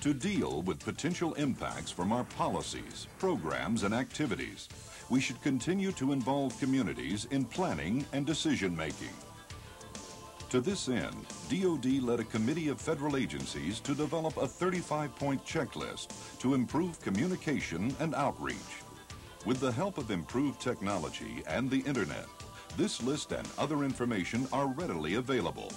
To deal with potential impacts from our policies, programs, and activities, we should continue to involve communities in planning and decision-making. To this end, DoD led a committee of federal agencies to develop a 35-point checklist to improve communication and outreach. With the help of improved technology and the Internet, this list and other information are readily available.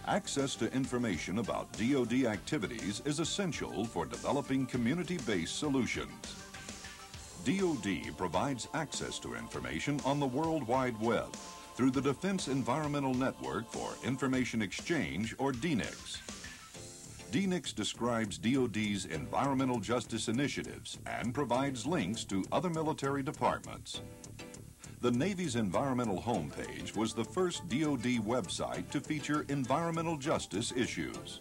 Access to information about DoD activities is essential for developing community-based solutions. DoD provides access to information on the World Wide Web through the Defense Environmental Network for Information Exchange, or DENIX. DENIX describes DoD's environmental justice initiatives and provides links to other military departments. The Navy's environmental homepage was the first DoD website to feature environmental justice issues.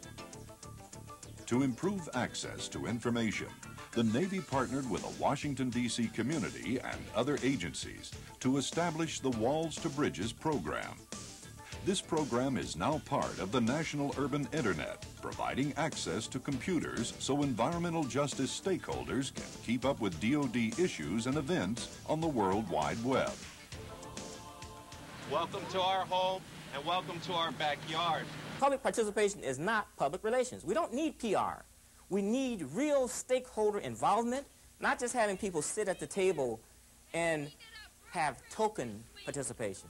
To improve access to information, the Navy partnered with a Washington, D.C. community and other agencies to establish the Walls to Bridges program. This program is now part of the National Urban Internet, providing access to computers so environmental justice stakeholders can keep up with DoD issues and events on the World Wide Web. Welcome to our home and welcome to our backyard. Public participation is not public relations. We don't need PR. We need real stakeholder involvement, not just having people sit at the table and have token participation,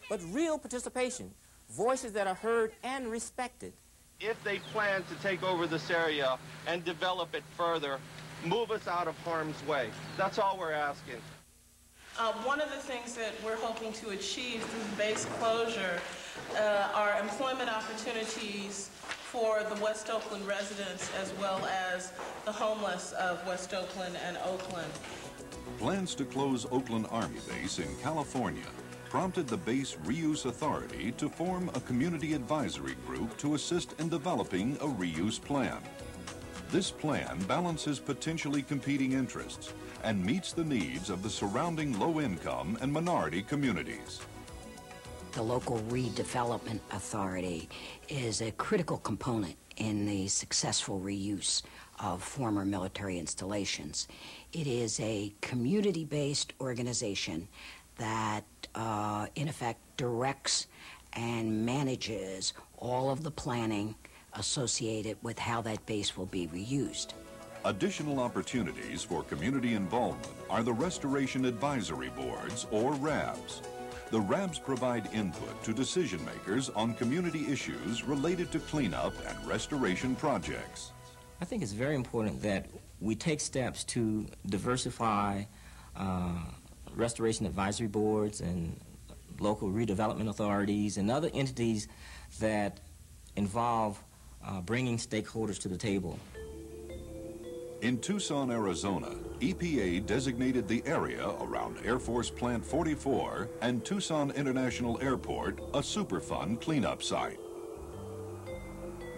but real participation, voices that are heard and respected. If they plan to take over this area and develop it further, move us out of harm's way. That's all we're asking. One of the things that we're hoping to achieve through the base closure are employment opportunities for the West Oakland residents as well as the homeless of West Oakland and Oakland. Plans to close Oakland Army Base in California prompted the Base Reuse Authority to form a community advisory group to assist in developing a reuse plan. This plan balances potentially competing interests and meets the needs of the surrounding low-income and minority communities. The local redevelopment authority is a critical component in the successful reuse of former military installations. It is a community-based organization that, in effect, directs and manages all of the planning associated with how that base will be reused. Additional opportunities for community involvement are the Restoration Advisory Boards, or RABs. The RABs provide input to decision makers on community issues related to cleanup and restoration projects. I think it's very important that we take steps to diversify restoration advisory boards and local redevelopment authorities and other entities that involve bringing stakeholders to the table. In Tucson, Arizona, EPA designated the area around Air Force Plant 44 and Tucson International Airport a Superfund cleanup site.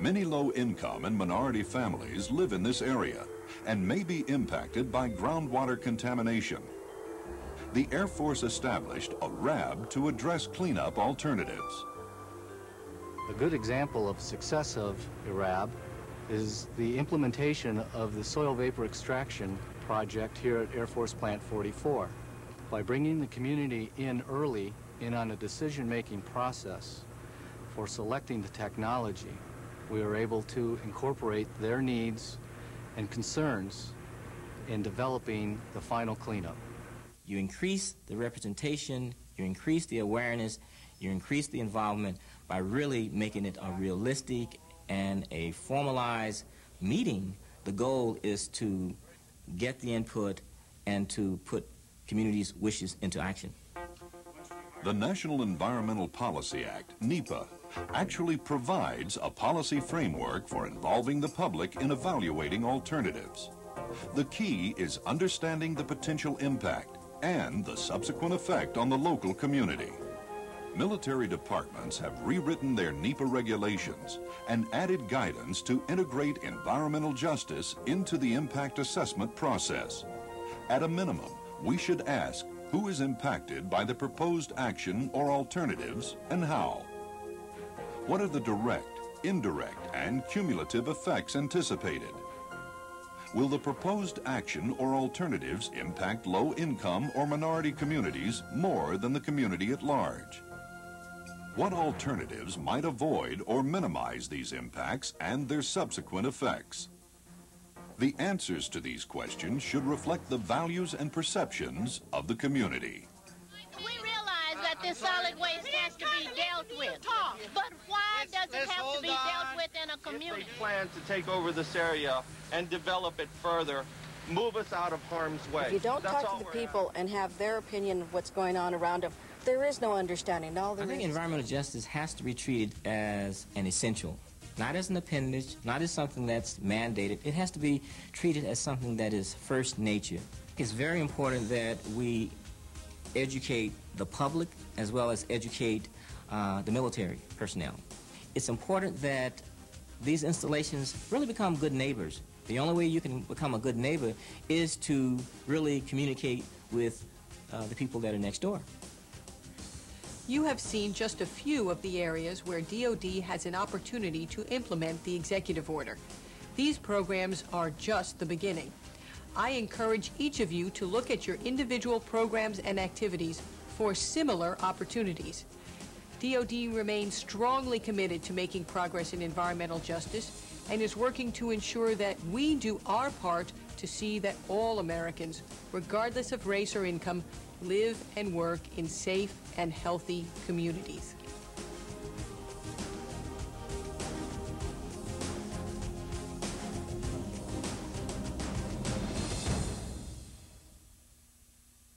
Many low-income and minority families live in this area and may be impacted by groundwater contamination. The Air Force established a RAB to address cleanup alternatives. A good example of success of a RAB is the implementation of the soil vapor extraction project here at Air Force Plant 44. By bringing the community in early on a decision-making process for selecting the technology, we were able to incorporate their needs and concerns in developing the final cleanup. You increase the representation, you increase the awareness, you increase the involvement by really making it a realistic and a formalized meeting. The goal is to get the input and to put communities' wishes into action. The National Environmental Policy Act, NEPA, actually provides a policy framework for involving the public in evaluating alternatives. The key is understanding the potential impact and the subsequent effect on the local community. Military departments have rewritten their NEPA regulations and added guidance to integrate environmental justice into the impact assessment process. At a minimum, we should ask who is impacted by the proposed action or alternatives and how. What are the direct, indirect, and cumulative effects anticipated? will the proposed action or alternatives impact low-income or minority communities more than the community at large? What alternatives might avoid or minimize these impacts and their subsequent effects? The answers to these questions should reflect the values and perceptions of the community. We realize that this solid waste has to be dealt with, but why does it have to be dealt with in a community? If they plan to take over this area and develop it further, move us out of harm's way. If you don't That's talk all to the we're people and have their opinion of what's going on around them, there is no understanding. I think environmental justice has to be treated as an essential, not as an appendage, not as something that's mandated. It has to be treated as something that is first nature. It's very important that we educate the public as well as educate the military personnel. It's important that these installations really become good neighbors. The only way you can become a good neighbor is to really communicate with the people that are next door. You have seen just a few of the areas where DoD has an opportunity to implement the executive order. These programs are just the beginning. I encourage each of you to look at your individual programs and activities for similar opportunities. DoD remains strongly committed to making progress in environmental justice and is working to ensure that we do our part to see that all Americans, regardless of race or income, live and work in safe and healthy communities.